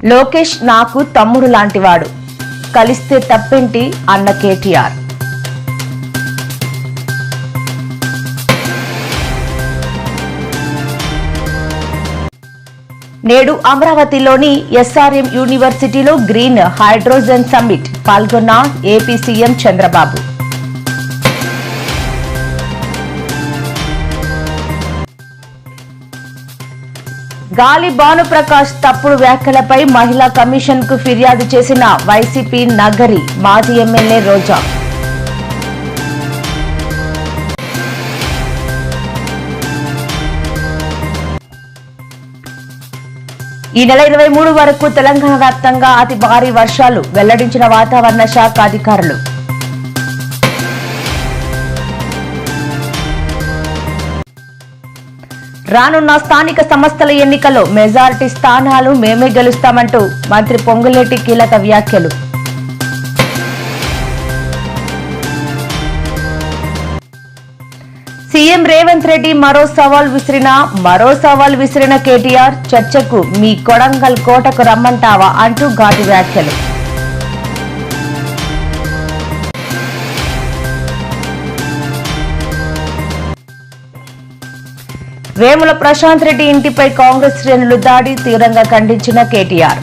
లోకేష్ నాకు తమ్ముడు లాంటివాడు, కలిస్తే తప్పేంటి అన్న కేటీఆర్. నేడు అమరావతిలోని ఎస్ఆర్ఎం యూనివర్సిటీలో గ్రీన్ హైడ్రోజన్ సమ్మిట్ పాల్గొన్న ఏపీ సీఎం చంద్రబాబు. గాలి భానుప్రకాష్ తప్పుడు వ్యాఖ్యలపై మహిళా కమిషన్ కు ఫిర్యాదు చేసిన వైసీపీ నగరి మాజీ ఎమ్మెల్యే రోజా. ఈ నెల 23 వరకు తెలంగాణ వ్యాప్తంగా అతి భారీ వర్షాలు వెల్లడించిన వాతావరణ శాఖ అధికారులు. రానున్న స్థానిక సంస్థల ఎన్నికల్లో మెజారిటీ స్థానాలు మేమే గెలుస్తామంటూ మంత్రి పొంగులేటి కీలక వ్యాఖ్యలు. సీఎం రేవంత్ రెడ్డి మరో సవాల్ విసిరిన కేటీఆర్, చర్చకు మీ కొడంగల్ కోటకు రమ్మంటావా అంటూ ఘాటు వ్యాఖ్యలు. వేముల ప్రశాంత్ రెడ్డి ఇంటిపై కాంగ్రెస్ శ్రేణులు దాడి తీవ్రంగా ఖండించిన కేటీఆర్.